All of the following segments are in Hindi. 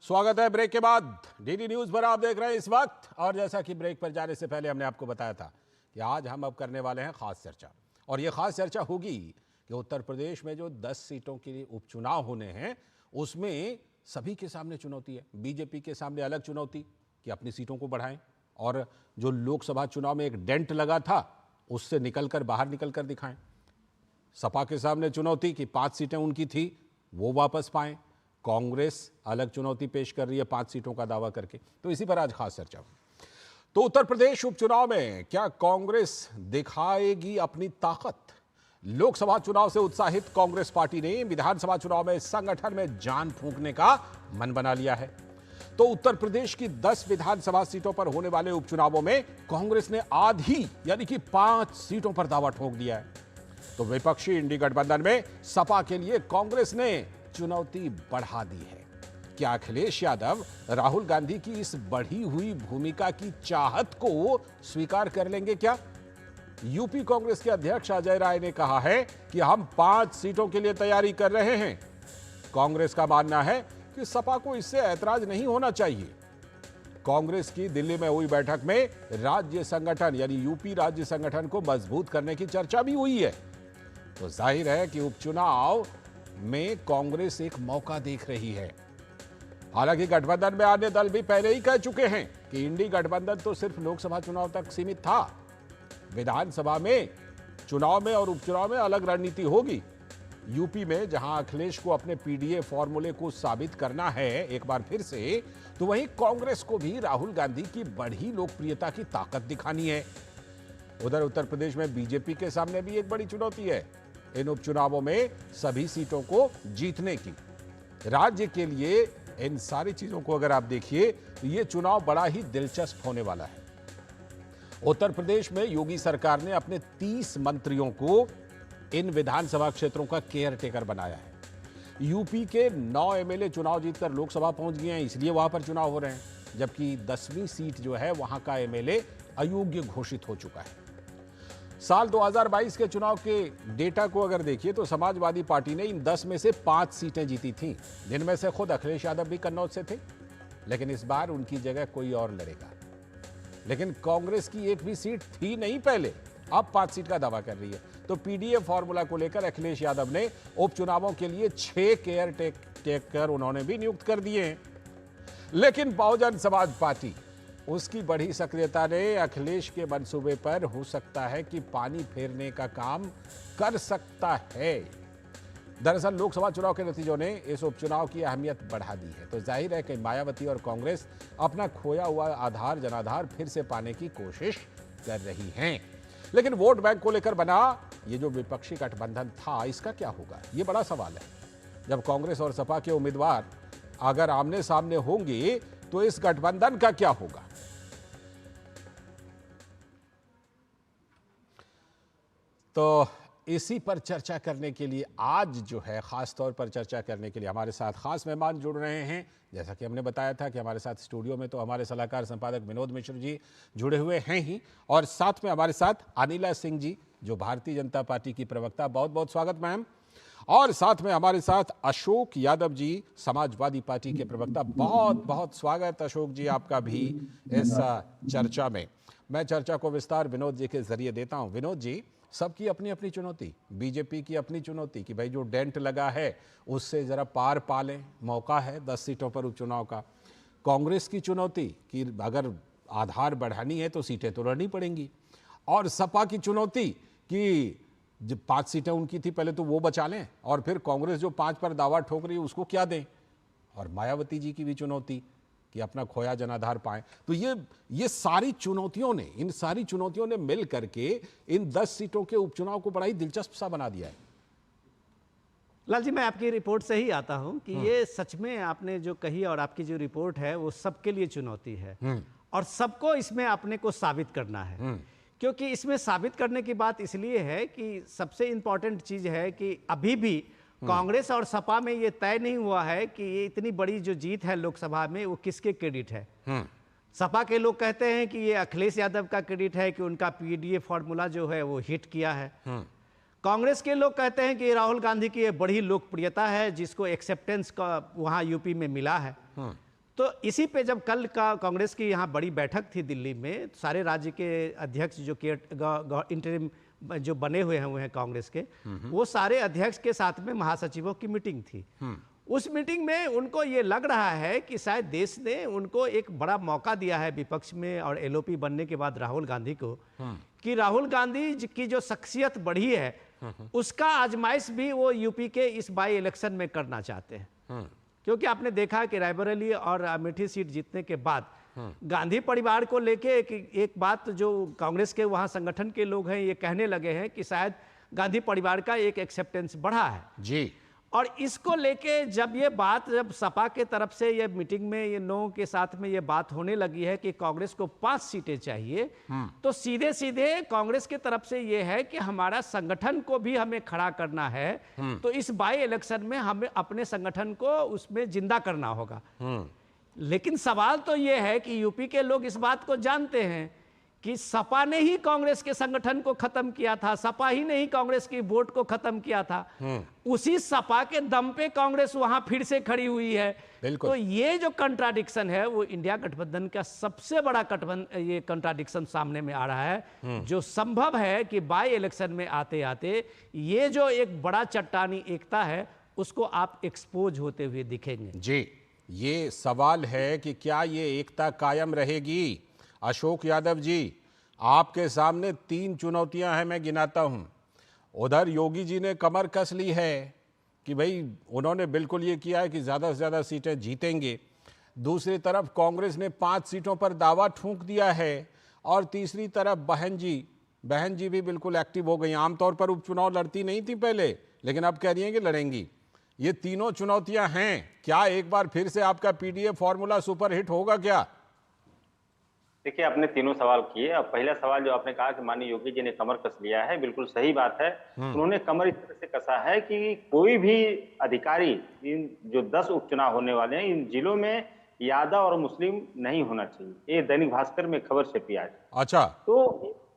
स्वागत है ब्रेक के बाद डीडी न्यूज पर। आप देख रहे हैं इस वक्त, और जैसा कि ब्रेक पर जाने से पहले हमने आपको बताया था कि आज हम अब करने वाले हैं खास चर्चा। और ये खास चर्चा होगी कि उत्तर प्रदेश में जो 10 सीटों के लिए उपचुनाव होने हैं उसमें सभी के सामने चुनौती है। बीजेपी के सामने अलग चुनौती कि अपनी सीटों को बढ़ाएं, और जो लोकसभा चुनाव में एक डेंट लगा था उससे बाहर निकल कर दिखाएं। सपा के सामने चुनौती कि 5 सीटें उनकी थी वो वापस पाएं। कांग्रेस अलग चुनौती पेश कर रही है 5 सीटों का दावा करके। तो इसी पर आज खास चर्चा हुई। तो उत्तर प्रदेश उपचुनाव में क्या कांग्रेस दिखाएगी अपनी ताकत? लोकसभा चुनाव से उत्साहित कांग्रेस पार्टी ने विधानसभा चुनाव में संगठन में जान फूंकने का मन बना लिया है। तो उत्तर प्रदेश की 10 विधानसभा सीटों पर होने वाले उपचुनावों में कांग्रेस ने आधी यानी कि 5 सीटों पर दावा ठोक दिया है। तो विपक्षी इंडी गठबंधन में सपा के लिए कांग्रेस ने चुनौती बढ़ा दी है। क्या अखिलेश यादव राहुल गांधी की इस बढ़ी हुई भूमिका की चाहत को स्वीकार कर लेंगे क्या? यूपी कांग्रेस के अध्यक्ष अजय राय ने कहा है कि हम 5 सीटों के लिए तैयारी कर रहे हैं। कांग्रेस का मानना है कि सपा को इससे ऐतराज नहीं होना चाहिए। कांग्रेस की दिल्ली में हुई बैठक में राज्य संगठन यानी यूपी राज्य संगठन को मजबूत करने की चर्चा भी हुई है। तो जाहिर है कि उपचुनाव में कांग्रेस एक मौका देख रही है। हालांकि गठबंधन में अन्य दल भी पहले ही कह चुके हैं कि इंडी गठबंधन तो सिर्फ लोकसभा चुनाव तक सीमित था। विधानसभा में चुनाव में और उपचुनाव में अलग रणनीति होगी। यूपी में जहां अखिलेश को अपने पीडीए फॉर्मूले को साबित करना है एक बार फिर से, तो वहीं कांग्रेस को भी राहुल गांधी की बढ़ी लोकप्रियता की ताकत दिखानी है। उधर उत्तर प्रदेश में बीजेपी के सामने भी एक बड़ी चुनौती है इन उपचुनावों में सभी सीटों को जीतने की। राज्य के लिए इन सारी चीजों को अगर आप देखिए तो ये चुनाव बड़ा ही दिलचस्प होने वाला है। उत्तर प्रदेश में योगी सरकार ने अपने 30 मंत्रियों को इन विधानसभा क्षेत्रों का केयर टेकर बनाया है। यूपी के 9 एमएलए चुनाव जीतकर लोकसभा पहुंच गए हैं, इसलिए वहां पर चुनाव हो रहे हैं, जबकि 10वीं सीट जो है वहां का एमएलए अयोग्य घोषित हो चुका है। साल 2022 के चुनाव के डेटा को अगर देखिए तो समाजवादी पार्टी ने इन 10 में से 5 सीटें जीती थीं, जिनमें से खुद अखिलेश यादव भी कन्नौज से थे। लेकिन इस बार उनकी जगह कोई और लड़ेगा। लेकिन कांग्रेस की एक भी सीट थी नहीं पहले, अब 5 सीट का दावा कर रही है। तो पीडीए फॉर्मूला को लेकर अखिलेश यादव ने उपचुनावों के लिए 6 केयर टेकर उन्होंने भी नियुक्त कर दिए हैं। लेकिन बहुजन समाज पार्टी, उसकी बढ़ी सक्रियता ने अखिलेश के मंसूबे पर हो सकता है कि पानी फेरने का काम कर सकता है। दरअसल लोकसभा चुनाव के नतीजों ने इस उपचुनाव की अहमियत बढ़ा दी है। तो जाहिर है कि मायावती और कांग्रेस अपना खोया हुआ आधार जनाधार फिर से पाने की कोशिश कर रही हैं। लेकिन वोट बैंक को लेकर बना ये जो विपक्षी गठबंधन था, इसका क्या होगा, ये बड़ा सवाल है। जब कांग्रेस और सपा के उम्मीदवार अगर आमने सामने होंगे तो इस गठबंधन का क्या होगा? तो इसी पर चर्चा करने के लिए आज जो है खास तौर पर चर्चा करने के लिए हमारे साथ खास मेहमान जुड़ रहे हैं। जैसा कि हमने बताया था कि हमारे साथ स्टूडियो में तो हमारे सलाहकार संपादक विनोद मिश्र जी जुड़े हुए हैं ही, और साथ में हमारे साथ अनिला सिंह जी जो भारतीय जनता पार्टी की प्रवक्ता। बहुत बहुत स्वागत मैम। और साथ में हमारे साथ अशोक यादव जी समाजवादी पार्टी के प्रवक्ता। बहुत बहुत स्वागत अशोक जी आपका भी इस चर्चा में। मैं चर्चा को विस्तार विनोद जी के जरिए देता हूं। विनोद जी, सबकी अपनी अपनी चुनौती, बीजेपी की अपनी चुनौती कि भाई जो डेंट लगा है उससे जरा पार पा लें, मौका है 10 सीटों पर उपचुनाव का। कांग्रेस की चुनौती कि अगर आधार बढ़ानी है तो सीटें तो लड़नी पड़ेंगी। और सपा की चुनौती कि जब 5 सीटें उनकी थी पहले तो वो बचा लें, और फिर कांग्रेस जो 5 पर दावा ठोक रही है उसको क्या दें। और मायावती जी की भी चुनौती कि अपना खोया जनाधार पाएं। तो ये सारी चुनौतियों ने, इन सारी चुनौतियों ने मिल करके इन 10 सीटों के उपचुनाव को बड़ा ही दिलचस्प सा बना दिया है। लाल जी, मैं आपकी रिपोर्ट से ही आता हूं कि ये सच में आपने जो कही और आपकी जो रिपोर्ट है वो सबके लिए चुनौती है, और सबको इसमें अपने को साबित करना है। क्योंकि इसमें साबित करने की बात इसलिए है कि सबसे इंपॉर्टेंट चीज है कि अभी भी कांग्रेस और सपा में ये तय नहीं हुआ है कि ये इतनी बड़ी जो जीत है लोकसभा में वो किसके क्रेडिट है। सपा के लोग कहते हैं कि ये अखिलेश यादव का क्रेडिट है कि उनका पीडीए फॉर्मूला जो है वो हिट किया है। कांग्रेस के लोग कहते हैं कि राहुल गांधी की ये बड़ी लोकप्रियता है जिसको एक्सेप्टेंस का वहां यूपी में मिला है। तो इसी पे जब कल का कांग्रेस की यहाँ बड़ी बैठक थी दिल्ली में, सारे राज्य के अध्यक्ष जो इंटरिम जो बने हुए हैं कांग्रेस के, वो सारे अध्यक्ष के साथ में महासचिवों की मीटिंग थी। उस मीटिंग में उनको ये लग रहा है कि शायद देश ने उनको एक बड़ा मौका दिया है विपक्ष में और एलओपी बनने के बाद राहुल गांधी को, कि राहुल गांधी की जो शख्सियत बढ़ी है उसका आजमाइश भी वो यूपी के इस बाई इलेक्शन में करना चाहते हैं। क्योंकि आपने देखा कि रायबरेली और अमेठी सीट जीतने के बाद गांधी परिवार को लेके एक बात जो कांग्रेस के वहां संगठन के लोग हैं ये कहने लगे हैं कि शायद गांधी परिवार का एक एक्सेप्टेंस बढ़ा है जी। और इसको लेके जब सपा के तरफ से ये मीटिंग में ये लोगों के साथ में ये बात होने लगी है कि कांग्रेस को 5 सीटें चाहिए, तो सीधे सीधे कांग्रेस के तरफ से ये है कि हमारा संगठन को भी हमें खड़ा करना है, तो इस बाई इलेक्शन में हमें अपने संगठन को उसमें जिंदा करना होगा। लेकिन सवाल तो ये है कि यूपी के लोग इस बात को जानते हैं कि सपा ने ही कांग्रेस के संगठन को खत्म किया था, सपा ही ने ही कांग्रेस की वोट को खत्म किया था, उसी सपा के दम पे कांग्रेस वहां फिर से खड़ी हुई है। तो ये जो कंट्राडिक्शन है वो इंडिया गठबंधन का सबसे बड़ा ये कंट्राडिक्शन सामने में आ रहा है, जो संभव है कि बाई इलेक्शन में आते आते ये जो एक बड़ा चट्टानी एकता है उसको आप एक्सपोज होते हुए दिखेंगे। जी, ये सवाल है कि क्या ये एकता कायम रहेगी। अशोक यादव जी, आपके सामने 3 चुनौतियां हैं, मैं गिनाता हूं। उधर योगी जी ने कमर कस ली है कि भाई उन्होंने बिल्कुल ये किया है कि ज़्यादा से ज़्यादा सीटें जीतेंगे। दूसरी तरफ कांग्रेस ने 5 सीटों पर दावा ठोंक दिया है और तीसरी तरफ बहन जी भी बिल्कुल एक्टिव हो गई। आमतौर पर उपचुनाव लड़ती नहीं थी पहले, लेकिन अब कह रही हैं कि लड़ेंगी। ये तीनों चुनौतियां हैं, क्या एक बार फिर से आपका पीडीए फॉर्मूला सुपरहिट होगा क्या? देखिए, आपने तीनों सवाल किए। अब पहला सवाल जो आपने कहा कि माननीय योगी जी ने कमर कस लिया है, बिल्कुल सही बात है। उन्होंने कमर इस तरह से कसा है कि कोई भी अधिकारी, इन जो 10 उपचुनाव होने वाले हैं, इन जिलों में यादव और मुस्लिम नहीं होना चाहिए। ये दैनिक भास्कर में खबर छपी आज। अच्छा, तो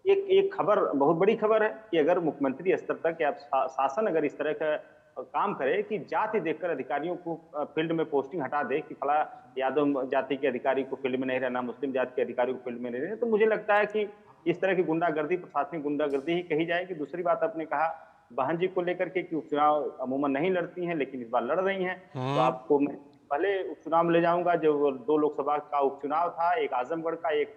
एक खबर, बहुत बड़ी खबर है कि अगर मुख्यमंत्री स्तर तक या शासन अगर इस तरह का काम करे कि जाति देखकर अधिकारियों को फील्ड में पोस्टिंग हटा दे कि फला यादव जाति के अधिकारी को फील्ड में नहीं रहना, मुस्लिम जाति के अधिकारी को फील्ड में नहीं रहना, तो मुझे लगता है कि इस तरह की गुंडागर्दी प्रशासनिक गुंडागर्दी ही कही जाएगी। दूसरी बात आपने कहा बहन जी को लेकर के कि उपचुनाव अमूमन नहीं लड़ती हैं, लेकिन इस बार लड़ रही हैं। तो आपको मैं पहले उपचुनाव में ले जाऊंगा। जो 2 लोकसभा का उपचुनाव था, एक आजमगढ़ का, एक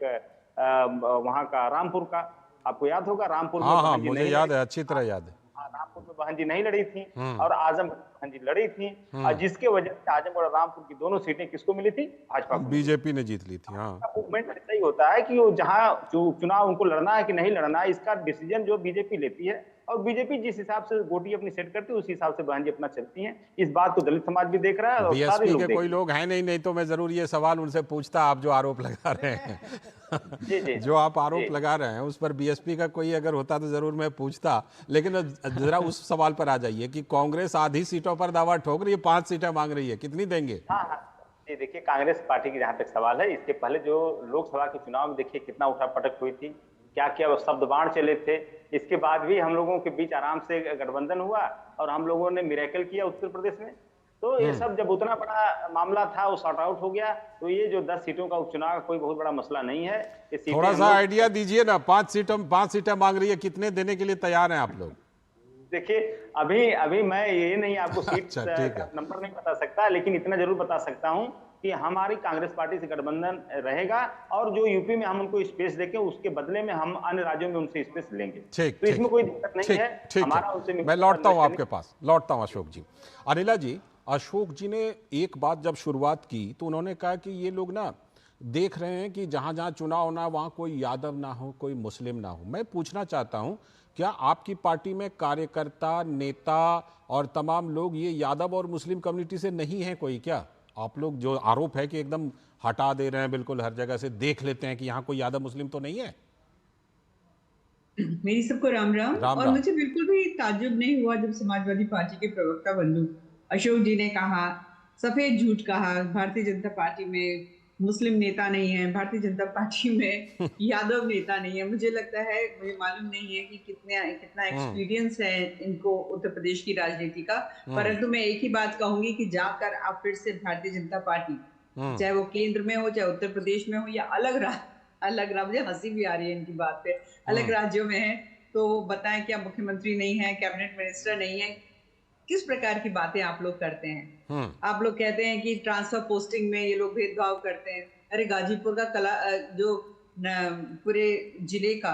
वहां का रामपुर का। आपको याद होगा रामपुर में हाँ, मुझे याद है, अच्छी तरह याद है। रामपुर में बहन जी नहीं लड़ी थी और आजमगढ़ बहन जी लड़ी थी, और जिसके वजह से आजमगढ़ और रामपुर की दोनों सीटें किसको मिली थी? भाजपा को। बीजेपी ने जीत ली थी। हाँ, मूवमेंट ऐसा ही होता है कि वो जहां जो चुनाव उनको लड़ना है कि नहीं लड़ना है, इसका डिसीजन जो बीजेपी लेती है, और बीजेपी जिस हिसाब से गोटी अपनी सेट करती है उस हिसाब से बहन जी अपना चलती हैं। इस बात को दलित समाज भी देख रहा है और सारे बीएसपी लोग के कोई लोग हैं नहीं तो मैं जरूर ये सवाल उनसे पूछता, आप जो आरोप लगा रहे हैं जी। जो आप आरोप लगा रहे हैं उस पर बीएसपी का कोई अगर होता तो जरूर मैं पूछता। लेकिन जरा उस सवाल पर आ जाइए कि कांग्रेस आधी सीटों पर दावा ठोक रही है, 5 सीटें मांग रही है, कितनी देंगे? हाँ, ये देखिए, कांग्रेस पार्टी की जहां तक सवाल है, इसके पहले जो लोकसभा के चुनाव में देखिए कितना उठापटक हुई थी, क्या क्या शब्द बाण चले थे। इसके बाद भी हम लोगों के बीच आराम से गठबंधन हुआ और हम लोगों ने मिरेकल किया उत्तर प्रदेश में। तो ये सब जब उतना बड़ा मामला था वो सॉर्ट आउट हो गया, तो ये जो 10 सीटों का उपचुनाव का कोई बहुत बड़ा मसला नहीं है। थोड़ा सा आइडिया दीजिए ना, 5 सीटें मांग रही है, कितने देने के लिए तैयार हैं आप लोग? देखिए, अभी मैं ये नहीं आपको सीट नंबर नहीं बता सकता, लेकिन इतना जरूर बता सकता हूं कि हमारी कांग्रेस पार्टी से गठबंधन रहेगा और जो यूपी में हम उनको स्पेस देंगे उसके बदले में हम अन्य राज्यों में उनसे स्पेस लेंगे। तो इसमें कोई दिक्कत नहीं है। हमारा उनसे मैं लौटता हूं आपके पास, लौटता हूं अशोक जी। अनिला जी, अशोक जी ने एक बात जब शुरुआत की तो उन्होंने कहा कि ये लोग ना देख रहे हैं कि जहां जहां चुनाव होना वहां कोई यादव ना हो, कोई मुस्लिम ना हो। मैं पूछना चाहता हूं, क्या आपकी पार्टी में कार्यकर्ता, नेता और तमाम लोग ये यादव और मुस्लिम कम्युनिटी से नहीं है कोई? क्या आप लोग जो आरोप है कि एकदम हटा दे रहे हैं, बिल्कुल हर जगह से देख लेते हैं कि यहाँ कोई यादव मुस्लिम तो नहीं है? मेरी सबको राम राम। और मुझे बिल्कुल भी ताज्जुब नहीं हुआ जब समाजवादी पार्टी के प्रवक्ता बंधु अशोक जी ने कहा, सफेद झूठ कहा, भारतीय जनता पार्टी में मुस्लिम नेता नहीं है, भारतीय जनता पार्टी में यादव नेता नहीं है। मुझे लगता है, मुझे मालूम नहीं है कि कितना एक्सपीरियंस है इनको उत्तर प्रदेश की राजनीति का, परंतु मैं एक ही बात कहूंगी कि जाकर आप फिर से भारतीय जनता पार्टी चाहे वो केंद्र में हो, चाहे उत्तर प्रदेश में हो, या अलग मुझे हंसी भी आ रही है इनकी बात पे, अलग राज्यों में है, तो बताएं क्या मुख्यमंत्री नहीं है, कैबिनेट मिनिस्टर नहीं है, किस प्रकार की बातें आप लोग करते हैं। आप लोग कहते हैं कि ट्रांसफर पोस्टिंग में ये लोग भेदभाव करते हैं। अरे गाजीपुर का जो पूरे जिले का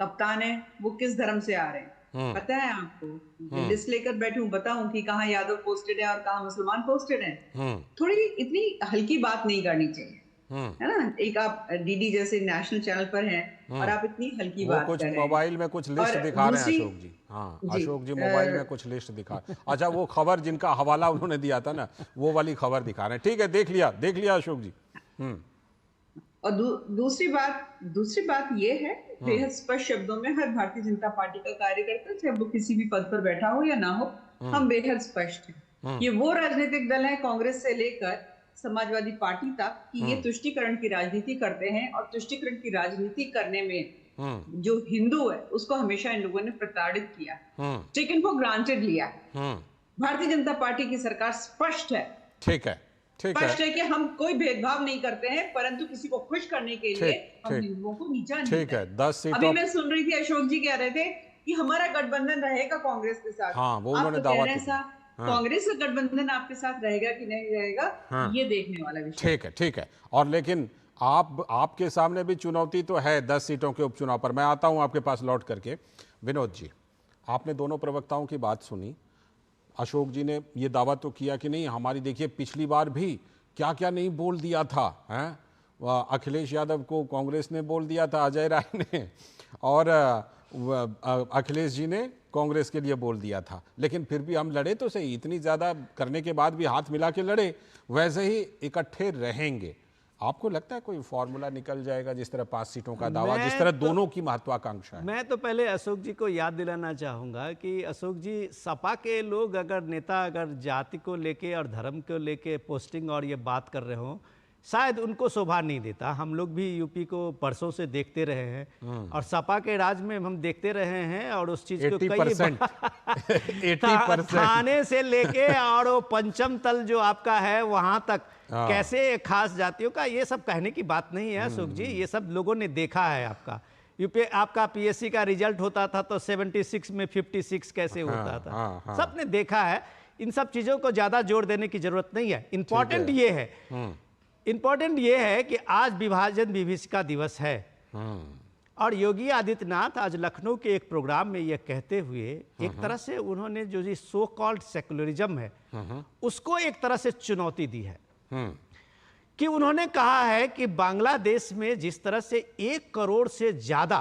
कप्तान है, वो किस धर्म से आ रहे हैं पता है आपको? लिस्ट लेकर बैठी हूँ, बताऊं कि कहाँ यादव पोस्टेड है और कहाँ मुसलमान पोस्टेड है। थोड़ी इतनी हल्की बात नहीं करनी चाहिए, है ना। एक आप डीडी जैसे नेशनल चैनल पर हैं और आप इतनी हल्की बात कर रहे हैं। मोबाइल में कुछ लिस्ट दिखा रहे हैं अशोक जी। हाँ अशोक जी मोबाइल में कुछ लिस्ट दिखा, अच्छा वो खबर जिनका हवाला उन्होंने दिया था ना, वो वाली खबर दिखा रहे हैं। ठीक है, देख लिया अशोक जी। और दूसरी बात ये है, बेहद स्पष्ट शब्दों में हर भारतीय जनता पार्टी का कार्यकर्ता, चाहे वो किसी भी पद पर बैठा हो या ना हो, हम बेहद स्पष्ट हैं। ये वो राजनीतिक दल है, कांग्रेस से लेकर समाजवादी पार्टी तक, कि ये तुष्टीकरण की राजनीति करते हैं, और तुष्टीकरण की राजनीति करने में जो हिंदू है उसको हमेशा इन लोगों ने प्रताड़ित किया, टेकन फॉर ग्रांटेड लिया। भारतीय जनता पार्टी की सरकार स्पष्ट है, स्पष्ट है कि हम कोई भेदभाव नहीं करते हैं, परंतु किसी को खुश करने के लिए हम हिंदुओं को नीचा नहीं करते। 10 सीटों। अभी मैं सुन रही थी अशोक जी कह रहे थे कि हमारा गठबंधन रहेगा कांग्रेस के साथ। हाँ, वो उन्होंने दावा किया। कांग्रेस का गठबंधन आपके साथ रहेगा कि नहीं रहेगा, ये देखने वाला विषय। ठीक है। और लेकिन आपके सामने भी चुनौती तो है 10 सीटों के उपचुनाव पर। मैं आता हूं आपके पास लौट करके। विनोद जी, आपने दोनों प्रवक्ताओं की बात सुनी। अशोक जी ने ये दावा तो किया कि नहीं हमारी, देखिए पिछली बार भी क्या क्या नहीं बोल दिया था, हैं? अखिलेश यादव को कांग्रेस ने बोल दिया था, अजय राय ने, और अखिलेश जी ने कांग्रेस के लिए बोल दिया था, लेकिन फिर भी हम लड़े तो सही, इतनी ज़्यादा करने के बाद भी हाथ मिला के लड़े, वैसे ही इकट्ठे रहेंगे। आपको लगता है कोई फॉर्मूला निकल जाएगा, जिस तरह 5 सीटों का दावा, जिस तरह दोनों की महत्वाकांक्षा है? मैं तो पहले अशोक जी को याद दिलाना चाहूँगा कि अशोक जी, सपा के लोग अगर नेता अगर जाति को लेके और धर्म को लेके पोस्टिंग और ये बात कर रहे हो, शायद उनको शोभा नहीं देता। हम लोग भी यूपी को परसों से देखते रहे हैं और सपा के राज में हम देखते रहे हैं, और उस चीज को 80% थाने से लेके और वो पंचम तल जो आपका है वहां तक कैसे खास जातियों का, ये सब कहने की बात नहीं है अशोक जी, ये सब लोगों ने देखा है। आपका पीएससी का रिजल्ट होता था तो 76 में 56 कैसे होता था, सबने देखा है। इन सब चीजों को ज्यादा जोर देने की जरूरत नहीं है। इंपॉर्टेंट ये है कि आज विभाजन विभीषिका दिवस है, और योगी आदित्यनाथ आज लखनऊ के एक प्रोग्राम में ये कहते हुए एक तरह से उन्होंने जो ये सो कॉल्ड सेकुलरिज्म है उसको एक तरह से चुनौती दी है, कि उन्होंने कहा है कि बांग्लादेश में जिस तरह से 1 करोड़ से ज्यादा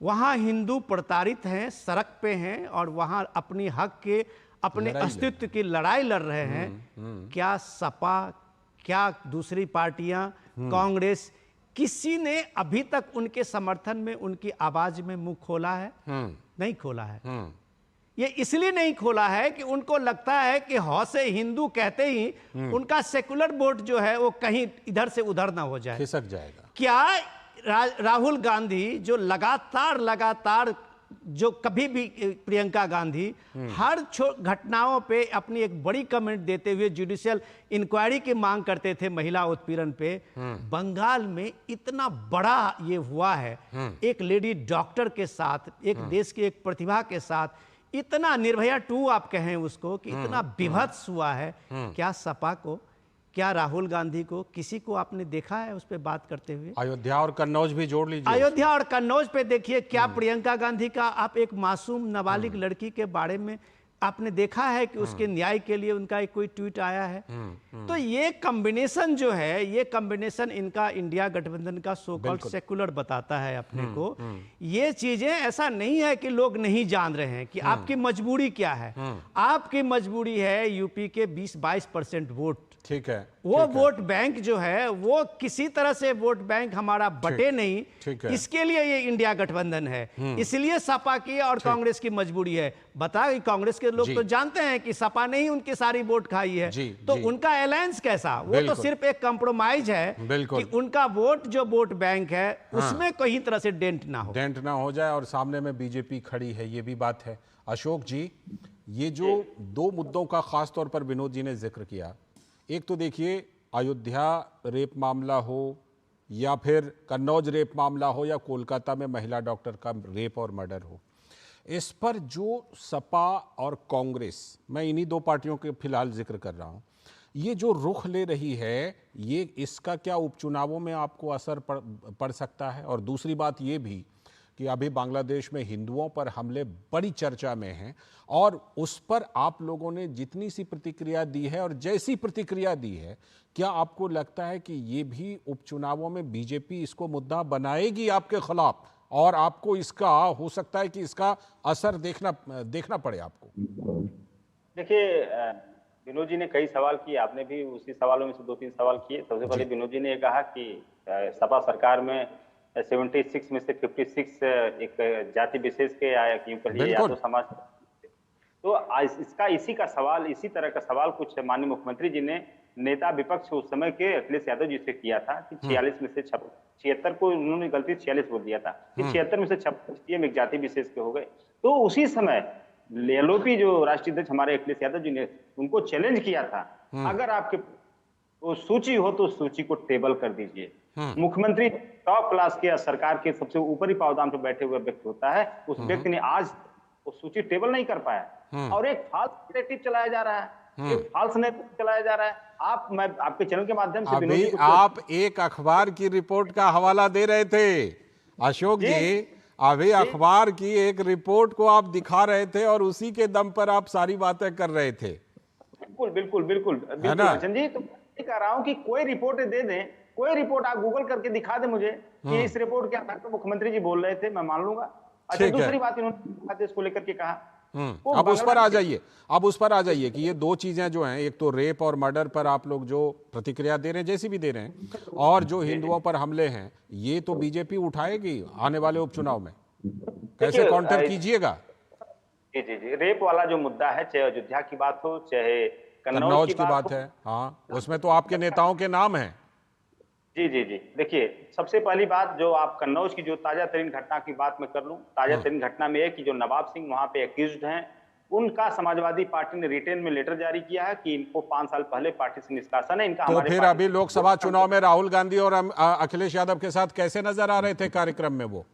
वहां हिंदू प्रताड़ित हैं, सड़क पे हैं, और वहां अपनी हक के, अपने अस्तित्व की लड़ाई लड़ रहे हैं, क्या सपा, क्या दूसरी पार्टियां, कांग्रेस, किसी ने अभी तक उनके समर्थन में, उनकी आवाज में मुंह खोला है? नहीं खोला है। ये इसलिए नहीं खोला है कि उनको लगता है कि हौसे हिंदू कहते ही उनका सेकुलर वोट जो है वो कहीं इधर से उधर ना हो जाए, खिसक जाएगा। क्या राहुल गांधी जो लगातार जो कभी भी प्रियंका गांधी हर घटनाओं पे अपनी एक बड़ी कमेंट देते हुए जुडिशियल इंक्वायरी की मांग करते थे महिला उत्पीड़न पे, बंगाल में इतना बड़ा ये हुआ है, एक लेडी डॉक्टर के साथ, एक देश की एक प्रतिभा के साथ, इतना निर्भया 2 आप कहें उसको, कि इतना विभत्स हुआ है। क्या सपा को, क्या राहुल गांधी को, किसी को आपने देखा है उस पर बात करते हुए? अयोध्या और कन्नौज भी जोड़ लीजिए। अयोध्या और कन्नौज पे देखिए, क्या प्रियंका गांधी का आप एक मासूम नाबालिग लड़की के बारे में आपने देखा है कि उसके न्याय के लिए उनका एक कोई ट्वीट आया है? तो ये कॉम्बिनेशन जो है, ये कॉम्बिनेशन इनका इंडिया गठबंधन का सो कॉल्ड सेकुलर बताता है अपने को। ये चीजें ऐसा नहीं है कि लोग नहीं जान रहे हैं कि आपकी मजबूरी क्या है। आपकी मजबूरी है यूपी के 20-22% वोट, ठीक है, वो वोट बैंक जो है वो किसी तरह से वोट बैंक हमारा बटे नहीं, इसके लिए ये इंडिया गठबंधन है। इसलिए सपा की और कांग्रेस की मजबूरी है। बता, कांग्रेस के लोग तो जानते हैं कि सपा ने ही उनकी सारी वोट खाई है, तो उनका अलायंस कैसा? वो तो सिर्फ एक कंप्रोमाइज है कि उनका वोट जो वोट बैंक है उसमें कहीं तरह से डेंट ना हो जाए, और सामने में बीजेपी खड़ी है, ये भी बात है। अशोक जी, ये जो 2 मुद्दों का खास तौर पर विनोद जी ने जिक्र किया, एक तो देखिए अयोध्या रेप मामला हो या फिर कन्नौज रेप मामला हो या कोलकाता में महिला डॉक्टर का रेप और मर्डर हो, इस पर जो सपा और कांग्रेस, मैं इन्हीं दो पार्टियों के फिलहाल जिक्र कर रहा हूँ, ये जो रुख ले रही है, ये इसका क्या उपचुनावों में आपको असर पड़ सकता है? और दूसरी बात ये भी कि अभी बांग्लादेश में हिंदुओं पर हमले बड़ी चर्चा में हैं और उस पर आप लोगों ने जितनी सी प्रतिक्रिया दी है और जैसी प्रतिक्रिया दी है, क्या आपको लगता है कि ये भी उपचुनावों में बीजेपी इसको मुद्दा बनाएगी आपके खिलाफ और आपको इसका हो सकता है कि इसका असर देखना पड़े आपको? देखिए, विनोद जी ने कई सवाल किए, आपने भी उसी सवालों में से 2-3 सवाल किए। सबसे पहले विनोद जी ने कहा कि सपा सरकार में 76 में से 56 एक जाति विशेष के आया, क्यों कहिए यादव समाज। तो इसका इसी तरह का सवाल कुछ माननीय मुख्यमंत्री जी ने नेता विपक्ष उस समय के अखिलेश यादव जी से किया था कि 46 में से 76 को उन्होंने गलती 46 बोल दिया था कि 76 में से 56 सीएम एक जाति विशेष के हो गए। तो उसी समय एलओपी जो राष्ट्रीय अध्यक्ष हमारे अखिलेश यादव जी ने उनको चैलेंज किया था, अगर आपके वो सूची हो तो सूची को टेबल कर दीजिए। मुख्यमंत्री टॉप क्लास के सरकार के सबसे ऊपरी पावदान पर बैठे हुए व्यक्ति होता है, उस व्यक्ति ने आज वो सूची टेबल नहीं कर पाया और एक फाल्स नैरेटिव चलाया जा रहा है, एक फाल्स नैरेटिव चलाया जा रहा है। मैं आपके चैनल के माध्यम से अभी आप एक अखबार की रिपोर्ट का हवाला दे रहे थे अशोक जी, अभी अखबार की एक रिपोर्ट को आप दिखा रहे थे और उसी के दम पर आप सारी बातें कर रहे थे। बिल्कुल अर्चन जी, तो कह रहा हूं कि कोई रिपोर्ट दे दें, कोई रिपोर्ट आप गूगल करके दिखा दे मुझे कि इस रिपोर्ट के आधार पर मुख्यमंत्री जी बोल रहे थे, मैं मान लूंगा। अच्छा, दूसरी बात इन्होंने इसको लेकर के कहा, अब उस पर आ जाइए कि ये दो चीजें जो हैं, एक तो रेप और मर्डर पर आप लोग जो प्रतिक्रिया दे रहे हैं, जैसी भी दे रहे हैं, और जो हिंदुओं पर हमले हैं, ये तो बीजेपी उठाएगी आने वाले उपचुनाव में, कैसे काउंटर कीजिएगा? जी, रेप वाला जो मुद्दा है, चाहे अयोध्या की बात हो चाहे कन्नौज की बात है, हाँ, उसमें तो आपके नेताओं के नाम हैं। जी, देखिए, सबसे पहली बात जो आप कन्नौज की जो ताजा तरीन घटना की बात मैं कर लूं, ताजा तरीन घटना में है कि जो नवाब सिंह वहां पे एक्यूज्ड हैं, उनका समाजवादी पार्टी ने रिटेन में लेटर जारी किया है कि इनको 5 साल पहले पार्टी से निष्कासन है इनका। तो फिर अभी लोकसभा चुनाव में राहुल गांधी और अखिलेश यादव के साथ कैसे नजर आ रहे थे कार्यक्रम में वो?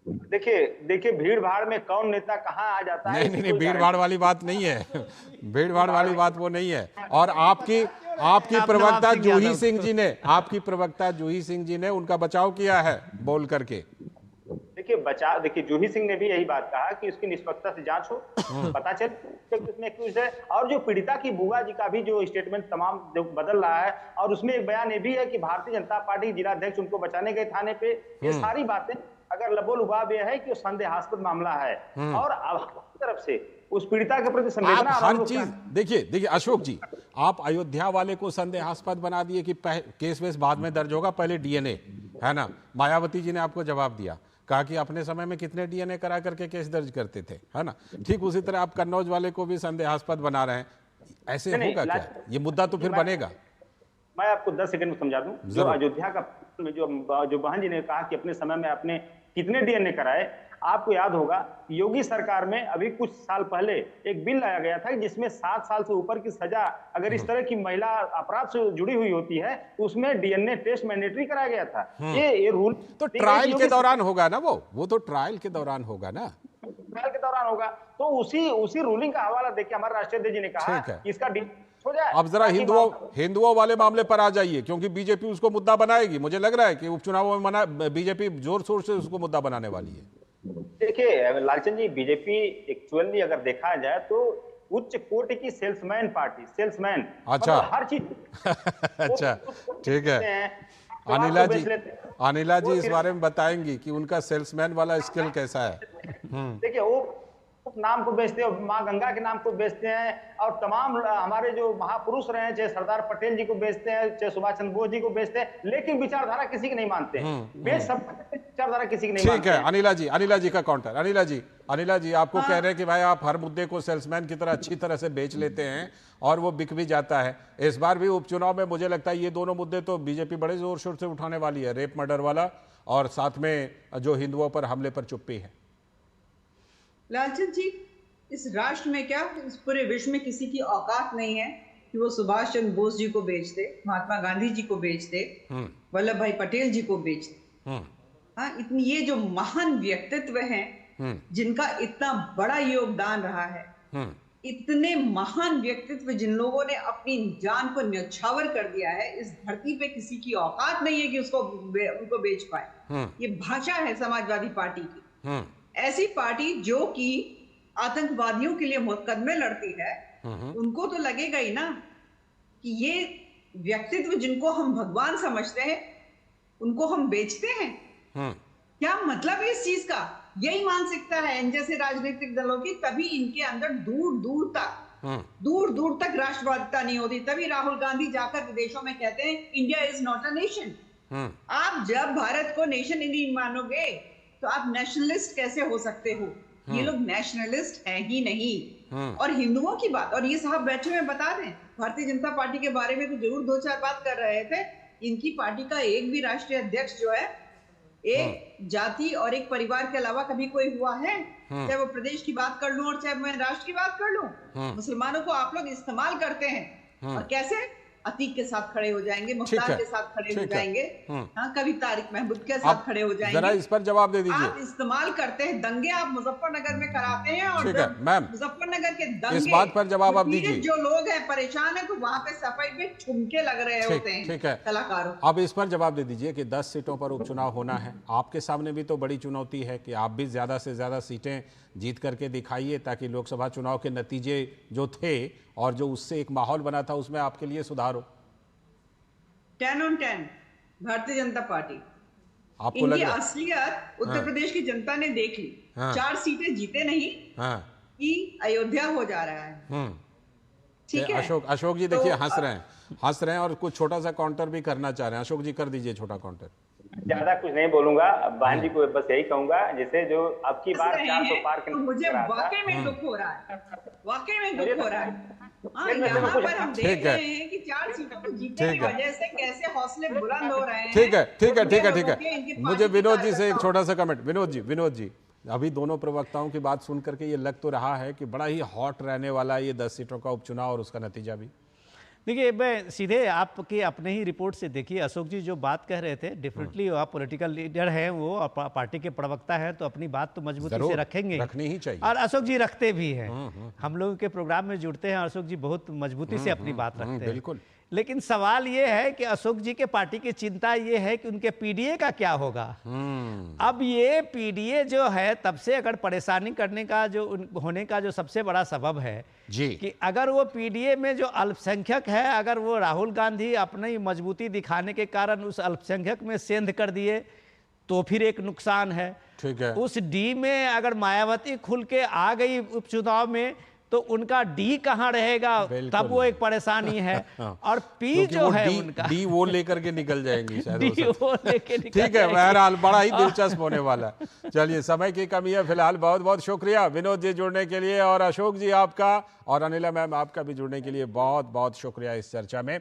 देखिए भीड़ भाड़ में कौन नेता कहाँ आ जाता है। नहीं, भीड़ भाड़ वाली बात नहीं है, भीड़ भाड़ वाली बात वो नहीं है। और आपकी प्रवक्ता जूही सिंह जी ने उनका बचाव किया है बोल करके। देखिए जूही सिंह ने भी यही बात कहा कि उसकी निष्पक्षता से जांच हो, पता चले उसमें एक्यूज्ड है। और जो पीड़िता की बुआ जी का भी जो स्टेटमेंट तमाम जो बदल रहा है, और उसमें एक बयान ये भी है कि भारतीय जनता पार्टी जिला अध्यक्ष उनको बचाने गए थाने पे। ये सारी बातें अगर लबोलुबाव यह है कि वो संदेहास्पद मामला है और अब तरफ से उस पीड़िता के प्रति संवेदना, हर चीज देखिए अशोक जी, आप अयोध्या वाले को संदेहास्पद बना दिए कि केस वेस बाद में दर्ज होगा, पहले डीएनए, है ना। मायावती जी ने आपको जवाब दिया, कहा कि अपने समय में कितने डीएनए करा करके केस दर्ज करते थे, है ना। ठीक उसी तरह आप कन्नौज वाले को भी संदेहास्पद बना रहे हैं, ऐसे होगा क्या? ये मुद्दा तो फिर बनेगा। मैं आपको 10 सेकंड में समझा दूं। जो अयोध्या का जो बहन जी ने कहा कि अपने समय में आपने कितने डीएनए कराए, आपको याद होगा योगी सरकार में अभी कुछ साल पहले एक बिल लाया गया था जिसमें 7 साल से ऊपर की सजा अगर इस तरह की महिला अपराध से जुड़ी हुई होती है तो उसमें डीएनए टेस्ट मैंडेटरी कराया गया था। ये रूल तो ट्रायल के दौरान होगा ना, वो तो ट्रायल के दौरान होगा ना, ट्रायल के दौरान होगा। तो उसी रूलिंग का हवाला देके हमारे राष्ट्रीय अध्यक्ष जी ने कहा कि इसका हो जाए। अब जरा हिंदुओं वाले मामले पर आ जाइए, क्योंकि बीजेपी उसको मुद्दा बनाएगी। मुझे लग रहा है कि उपचुनावों में बीजेपी जोर शोर से उसको मुद्दा बनाने वाली है। देखिए लालचंद जी, बीजेपी एक्चुअली अगर देखा जाए तो उच्च कोटि की सेल्समैन पार्टी, सेल्समैन, अच्छा, मतलब हर चीज अच्छा, ठीक है। अनिला जी इस बारे में बताएंगी कि उनका सेल्समैन वाला स्किल कैसा है। देखिए वो नाम को बेचते हैं, माँ गंगा के नाम को बेचते हैं, और तमाम हमारे जो महापुरुष रहे हैं, चाहे सरदार पटेल जी को बेचते हैं, चाहे सुभाष चंद्र बोस जी को बेचते हैं, लेकिन विचारधारा किसी की नहीं मानते हैं। बेच सब विचारधारा किसी की नहीं मानते। ठीक है, अनिला जी का काउंटर। अनिला जी आपको कह रहे हैं कि भाई आप हर मुद्दे को सेल्समैन की तरह अच्छी तरह से बेच लेते हैं और वो बिक भी जाता है। इस बार भी उपचुनाव में मुझे लगता है ये दोनों मुद्दे तो बीजेपी बड़े जोर शोर से उठाने वाली है, रेप मर्डर वाला और साथ में जो हिंदुओं पर हमले पर चुप्पी है। लालचंद जी, इस राष्ट्र में क्या, इस पूरे विश्व में किसी की औकात नहीं है कि वो सुभाष चंद्र बोस जी को बेच दे, महात्मा गांधी जी को बेच दे, वल्लभ भाई पटेल जी को बेच दे। हाँ, इतनी ये जो महान व्यक्तित्व हैं जिनका इतना बड़ा योगदान रहा है, इतने महान व्यक्तित्व जिन लोगों ने अपनी जान को न्यौछावर कर दिया है, इस धरती पे किसी की औकात नहीं है कि उनको बेच पाए। ये भाषा है समाजवादी पार्टी की, ऐसी पार्टी जो कि आतंकवादियों के लिए मुकदमे लड़ती है। उनको तो लगेगा ही ना कि ये व्यक्तित्व जिनको हम भगवान समझते हैं उनको हम बेचते हैं। क्या मतलब है इस चीज का? यही मानसिकता है इन जैसे राजनीतिक दलों की, तभी इनके अंदर दूर दूर तक राष्ट्रवादिता नहीं होती। तभी राहुल गांधी जाकर विदेशों में कहते हैं India is not a nation. आप जब भारत को नेशन ही नहीं मानोगे तो आप नेशनलिस्ट कैसे हो सकते हो? ये लोग नेशनलिस्ट हैं ही नहीं। और हिंदुओं की बात, और ये साहब बैठे हुए बता दें, भारतीय जनता पार्टी के बारे में तो जरूर 2-4 बात कर रहे थे। इनकी पार्टी का एक भी राष्ट्रीय अध्यक्ष जो है एक जाति और एक परिवार के अलावा कभी कोई हुआ है? चाहे वो प्रदेश की बात कर लूं और चाहे मैं राष्ट्र की बात कर लूं, मुसलमानों को आप लोग इस्तेमाल करते हैं। और कैसे? अतीक के साथ खड़े हो जाएंगे, मुख्तार के साथ खड़े हो जाएंगे, हाँ, कभी तारिक महमूद के साथ खड़े हो जाएंगे। जरा इस पर जवाब दे दीजिए। आप इस्तेमाल करते हैं, दंगे आप मुजफ्फरनगर में कराते हैं, और मुजफ्फरनगर के दंगे, इस बात पर जवाब आप दीजिए। जो लोग हैं परेशान है तो वहां पे सफाई पे ठुमके लग रहे होते हैं कलाकारों। अब इस पर जवाब दे दीजिए कि 10 सीटों पर उपचुनाव होना है, आपके सामने भी तो बड़ी चुनौती है कि आप भी ज्यादा से ज्यादा सीटें जीत करके दिखाइए ताकि लोकसभा चुनाव के नतीजे जो थे और जो उससे एक माहौल बना था उसमें आपके लिए सुधार हो। 10 on 10 भारतीय जनता पार्टी, आपको इनकी लग रहा? असलियत उत्तर प्रदेश की जनता ने देख ली। 4 सीटें जीते नहीं कि अयोध्या हो जा रहा है। ठीक है, अशोक जी देखिए हंस रहे हैं और कुछ छोटा सा काउंटर भी करना चाह रहे हैं। अशोक जी कर दीजिए छोटा काउंटर। ज्यादा कुछ नहीं बोलूंगा, बहन जी को बस यही कहूंगा, जैसे जो अब की बार 400 पार तो मुझे वाकई में दुख हो रहा है, वाकई में दुख हो रहा है। यहाँ पर हम देख रहे हैं कि 4 सीटों को जीतने की वजह से कैसे हौसले बुलंद हो रहे हैं। ठीक है। मुझे विनोद जी से एक छोटा सा कमेंट। विनोद जी अभी दोनों प्रवक्ताओं की बात सुन करके ये लग तो रहा है कि बड़ा ही हॉट रहने वाला ये 10 सीटों का उपचुनाव और उसका नतीजा भी। देखिए, मैं सीधे आपके अपने ही रिपोर्ट से देखिए, अशोक जी जो बात कह रहे थे, डेफिनेटली आप पॉलिटिकल लीडर हैं, वो पार्टी के प्रवक्ता हैं, तो अपनी बात तो मजबूती से रखेंगे, रखनी ही चाहिए। और अशोक जी रखते भी हैं। हम लोगों के प्रोग्राम में जुड़ते हैं, अशोक जी बहुत मजबूती से अपनी बात रखते हैं। बिल्कुल। लेकिन सवाल ये है कि अशोक जी के पार्टी की चिंता ये है कि उनके पीडीए का क्या होगा। अब ये पीडीए जो है, तब से अगर परेशानी करने का जो होने का जो सबसे बड़ा सबब है जी, कि अगर वो पीडीए में जो अल्पसंख्यक है, अगर वो राहुल गांधी अपनी मजबूती दिखाने के कारण उस अल्पसंख्यक में सेंध कर दिए तो फिर एक नुकसान है। ठीक है। उस डी में अगर मायावती खुल के आ गई उपचुनाव में तो उनका डी कहाँ रहेगा, तब वो एक परेशानी है। और पी जो है उनका डी वो लेकर के निकल जाएंगी शायद। डी वो लेके निकल ठीक है, बहरहाल बड़ा ही दिलचस्प होने वाला है। चलिए, समय की कमी है फिलहाल। बहुत बहुत शुक्रिया विनोद जी जुड़ने के लिए, और अशोक जी आपका, और अनिला मैम आपका भी जुड़ने के लिए बहुत बहुत शुक्रिया इस चर्चा में।